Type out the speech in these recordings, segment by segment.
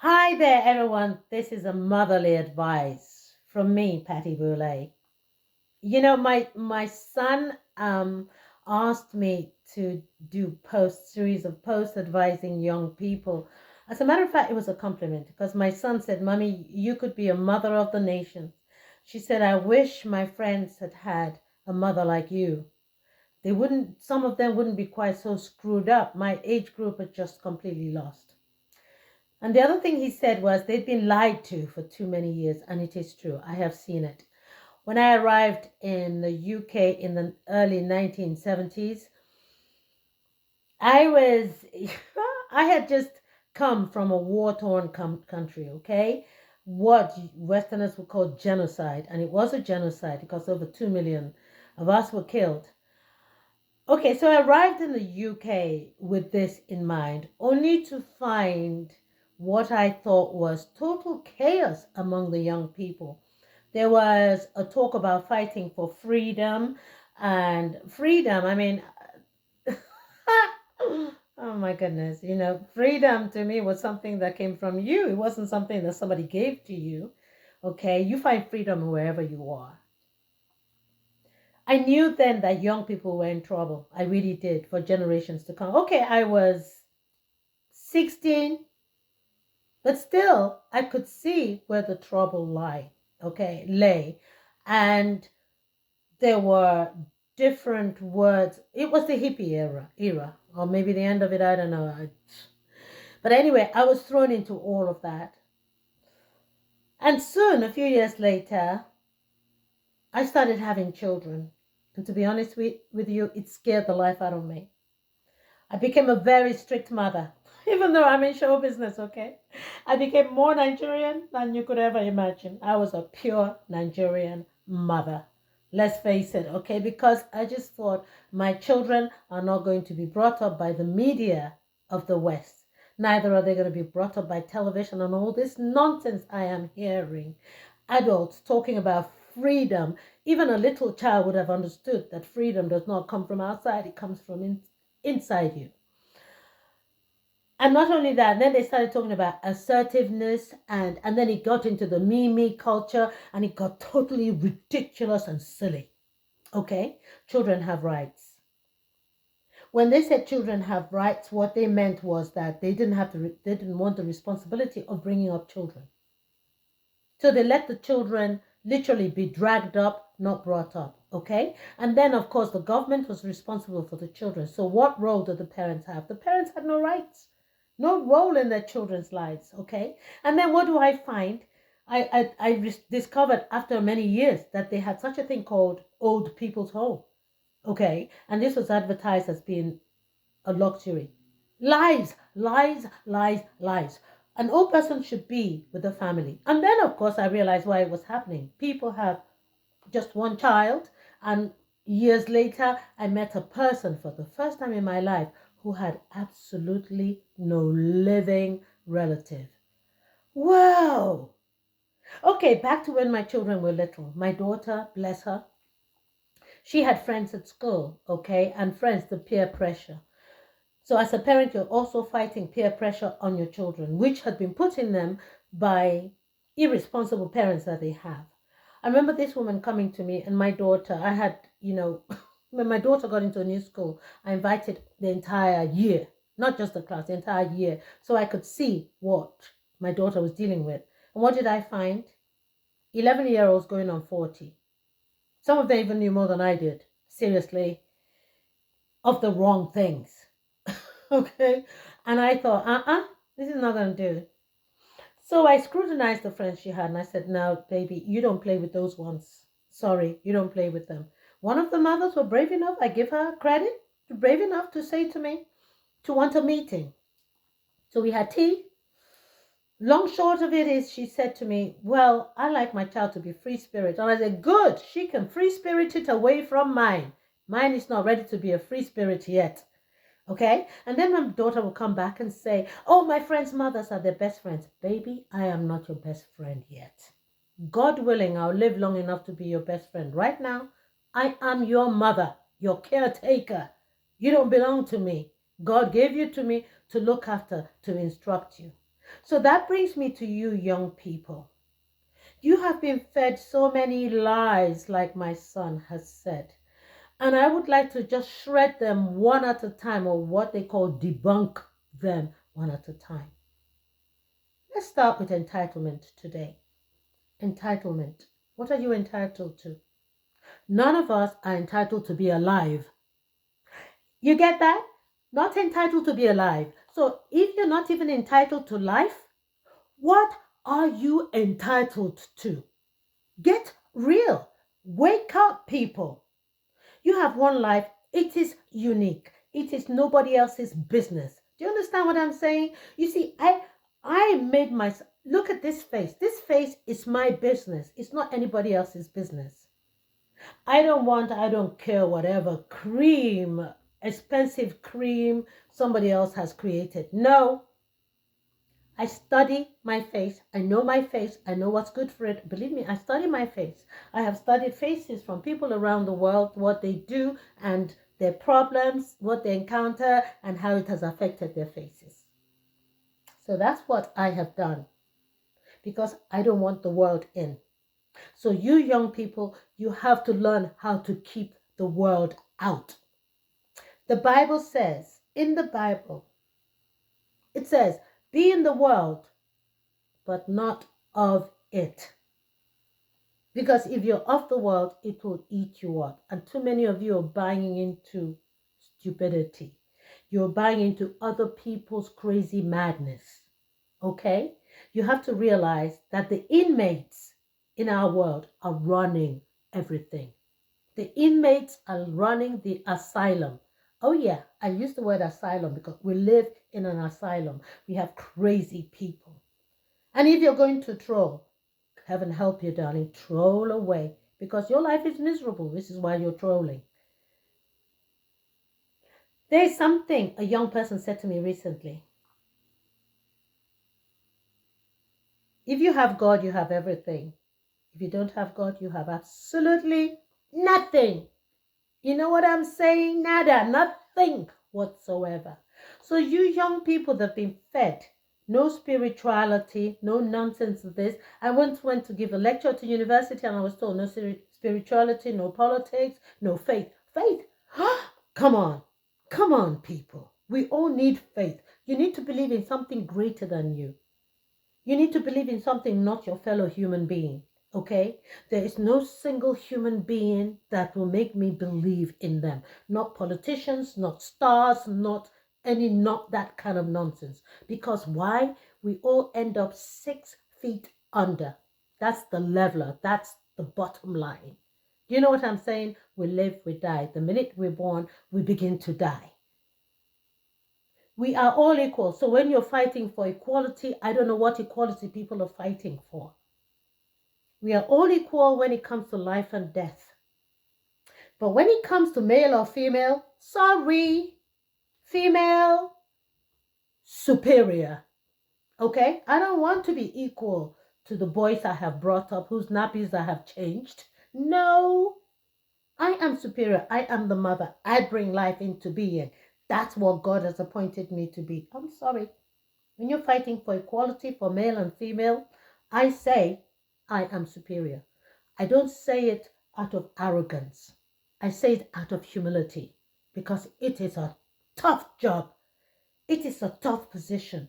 Hi there, everyone. This is a motherly advice from me, Patty Boulay. My son asked me to do series of posts advising young people. As a matter of fact, it was a compliment because my son said, "Mommy, you could be a mother of the nation." She said, "I wish my friends had had a mother like you. They wouldn't. Some of them wouldn't be quite so screwed up. My age group are just completely lost." And the other thing he said was they'd been lied to for too many years, and it is true. I have seen it. When I arrived in the UK in the early 1970s, I was, I had just come from a war-torn country, okay? What Westerners would call genocide, and it was a genocide because over 2 million of us were killed. Okay, so I arrived in the UK with this in mind, only to find what I thought was total chaos among the young people. There was a talk about fighting for freedom, and freedom, I mean, oh my goodness, freedom to me was something that came from you. It wasn't something that somebody gave to you. Okay, you find freedom wherever you are. I knew then that young people were in trouble. I really did for generations to come. Okay, I was 16, but still I could see where the trouble lay. And there were different words. It was the hippie era, or maybe the end of it, I don't know. But anyway, I was thrown into all of that. And soon, a few years later, I started having children. And to be honest with you, it scared the life out of me. I became a very strict mother, even though I'm in show business, okay? I became more Nigerian than you could ever imagine. I was a pure Nigerian mother. Let's face it, okay? Because I just thought my children are not going to be brought up by the media of the West. Neither are they going to be brought up by television and all this nonsense I am hearing. Adults talking about freedom. Even a little child would have understood that freedom does not come from outside, it comes from inside you. And not only that, then they started talking about assertiveness, and then it got into the me culture, and it got totally ridiculous and silly. Okay, children have rights. When they said children have rights, what they meant was that they didn't want the responsibility of bringing up children. So they let the children literally be dragged up, not brought up. Okay, and then of course the government was responsible for the children. So what role did the parents have? The parents had no rights, no role in their children's lives. Okay, and then what do I find? I discovered after many years that they had such a thing called old people's home. Okay, and this was advertised as being a luxury. Lies, lies, lies, lies. An old person should be with the family. And then, of course, I realized why it was happening. People have just one child, and years later, I met a person for the first time in my life who had absolutely no living relative. Wow! Okay, back to when my children were little. My daughter, bless her, she had friends at school, okay, and friends, the peer pressure. So as a parent, you're also fighting peer pressure on your children, which had been put in them by irresponsible parents that they have. I remember this woman coming to me and my daughter, I had, when my daughter got into a new school, I invited the entire year, not just the class, the entire year, so I could see what my daughter was dealing with. And what did I find? 11-year-olds going on 40. Some of them even knew more than I did, seriously, of the wrong things. Okay. And I thought, this is not going to do. So I scrutinized the friends she had and I said, no, baby, you don't play with those ones. Sorry, you don't play with them. One of the mothers were brave enough, I give her credit, brave enough to say to me, to want a meeting. So we had tea. Long short of it is, she said to me, well, I like my child to be free spirit. And I said, good, she can free spirit it away from mine. Mine is not ready to be a free spirit yet. Okay, and then my daughter will come back and say, oh, my friends' mothers are their best friends. Baby, I am not your best friend yet. God willing, I'll live long enough to be your best friend. Right now, I am your mother, your caretaker. You don't belong to me. God gave you to me to look after, to instruct you. So that brings me to you, young people. You have been fed so many lies, like my son has said. And I would like to just shred them one at a time, or what they call debunk them one at a time. Let's start with entitlement today. Entitlement. What are you entitled to? None of us are entitled to be alive. You get that? Not entitled to be alive. So if you're not even entitled to life, what are you entitled to? Get real. Wake up, people. You have one life. It is unique. It is nobody else's business. Do you understand what I'm saying? You see, I made myself look at this face. This face is my business. It's not anybody else's business. I don't care whatever cream, expensive cream somebody else has created. No, I study my face. I know my face. I know what's good for it. Believe me, I study my face. I have studied faces from people around the world, what they do and their problems, what they encounter, and how it has affected their faces. So that's what I have done, because I don't want the world in. So you young people, you have to learn how to keep the world out. The Bible says, in the Bible, it says, be in the world, but not of it. Because if you're of the world, it will eat you up. And too many of you are buying into stupidity. You're buying into other people's crazy madness. Okay? You have to realize that the inmates in our world are running everything. The inmates are running the asylum. Oh yeah, I use the word asylum because we live in an asylum. We have crazy people. And if you're going to troll, heaven help you, darling, troll away, because your life is miserable. This is why you're trolling. There's something a young person said to me recently. If you have God, you have everything. If you don't have God, you have absolutely nothing. You know what I'm saying? Nada, nothing whatsoever. So you young people that have been fed no spirituality, no nonsense of this. I once went to give a lecture to university and I was told no spirituality, no politics, no faith. Faith? Come on. Come on, people. We all need faith. You need to believe in something greater than you. You need to believe in something, not your fellow human being. Okay? There is no single human being that will make me believe in them. Not politicians, not stars, not that kind of nonsense. Because why? We all end up 6 feet under. That's the leveler. That's the bottom line. Do you know what I'm saying? We live, we die. The minute we're born, we begin to die. We are all equal. So when you're fighting for equality, I don't know what equality people are fighting for. We are all equal when it comes to life and death. But when it comes to male or female, sorry, female, superior. Okay? I don't want to be equal to the boys I have brought up, whose nappies I have changed. No, I am superior. I am the mother. I bring life into being. That's what God has appointed me to be. I'm sorry. When you're fighting for equality for male and female, I say I am superior. I don't say it out of arrogance. I say it out of humility, because it is a tough job. It is a tough position.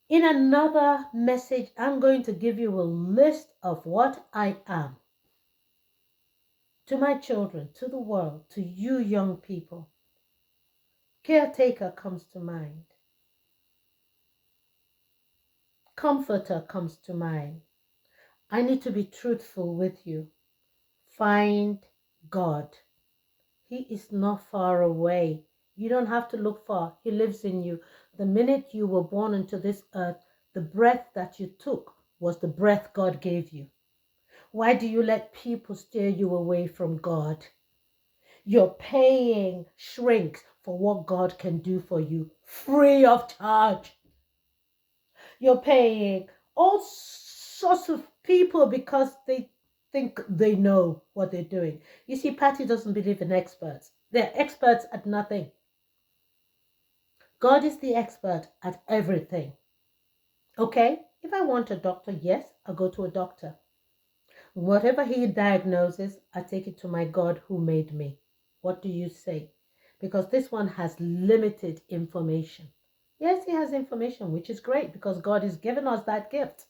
In another message, I'm going to give you a list of what I am. To my children, to the world, to you young people. Caretaker comes to mind. Comforter comes to mind. I need to be truthful with you. Find God. He is not far away. You don't have to look far. He lives in you. The minute you were born into this earth, the breath that you took was the breath God gave you. Why do you let people steer you away from God? You're paying shrinks for what God can do for you free of charge. You're paying all sorts of people because they think they know what they're doing. You see, Patty doesn't believe in experts. They're experts at nothing. God is the expert at everything. Okay? If I want a doctor, yes, I'll go to a doctor. Whatever he diagnoses, I take it to my God who made me. What do you say? Because this one has limited information. Yes, he has information, which is great because God has given us that gift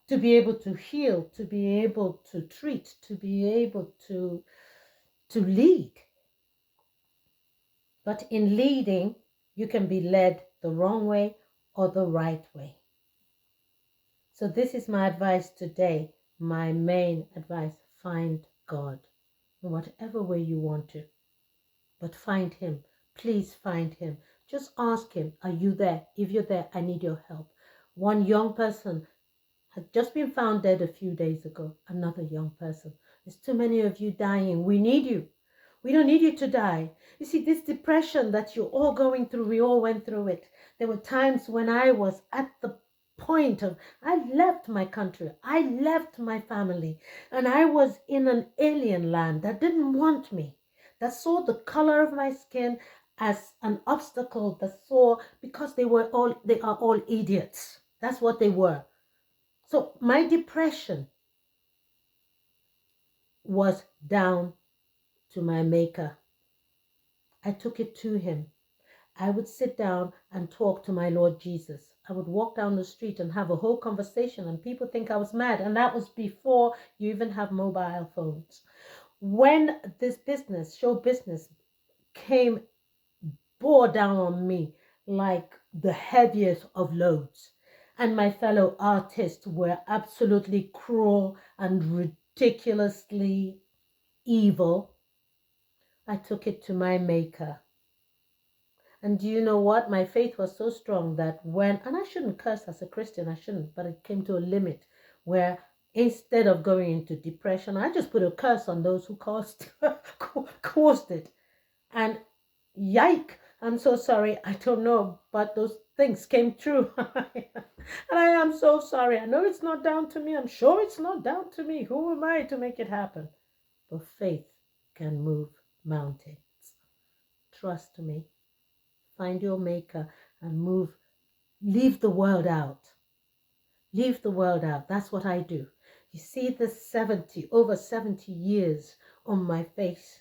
to be able to heal, to be able to treat, to be able to lead. But in leading, you can be led the wrong way or the right way. So this is my advice today. My main advice, find God in whatever way you want to. But find him. Please find him. Just ask him, are you there? If you're there, I need your help. One young person had just been found dead a few days ago. Another young person. There's too many of you dying. We need you. We don't need you to die. You see, this depression that you're all going through, we all went through it. There were times when I was at the point of, I left my country, I left my family, and I was in an alien land that didn't want me, that saw the color of my skin as an obstacle, that saw, because they are all idiots. That's what they were. So my depression was down to my maker. I took it to him. I would sit down and talk to my Lord Jesus. I would walk down the street and have a whole conversation, and people think I was mad. And that was before you even have mobile phones. When this business, show business, bore down on me like the heaviest of loads, and my fellow artists were absolutely cruel and ridiculously evil, I took it to my maker. And do you know what? My faith was so strong that and I shouldn't curse as a Christian, I shouldn't, but it came to a limit where instead of going into depression, I just put a curse on those who caused it. And yike, I'm so sorry, I don't know, but those things came true. And I am so sorry. I know it's not down to me. I'm sure it's not down to me. Who am I to make it happen? But faith can move mountains. Trust me. Find your maker and move. Leave the world out. Leave the world out. That's what I do. You see the over 70 years on my face.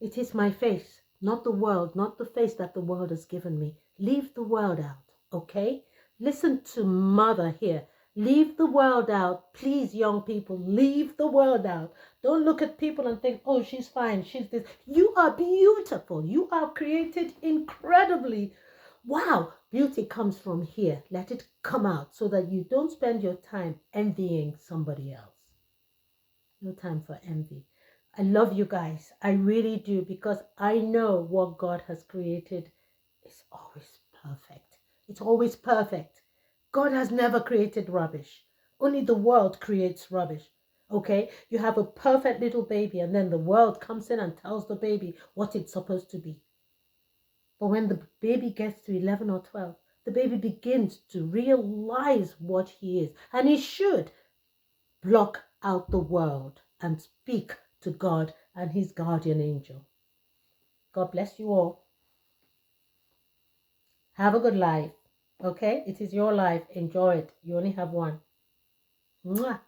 It is my face, not the world, not the face that the world has given me. Leave the world out, okay? Listen to mother here. Leave the world out. Please, young people, leave the world out. Don't look at people and think, oh, she's fine, she's this. You are beautiful. You are created incredibly. Wow, beauty comes from here. Let it come out so that you don't spend your time envying somebody else. No time for envy. I love you guys. I really do, because I know what God has created is always perfect. It's always perfect. God has never created rubbish. Only the world creates rubbish. Okay? You have a perfect little baby, and then the world comes in and tells the baby what it's supposed to be. But when the baby gets to 11 or 12, the baby begins to realize what he is. And he should block out the world and speak to God and his guardian angel. God bless you all. Have a good life. Okay? It is your life. Enjoy it. You only have one. Mwah.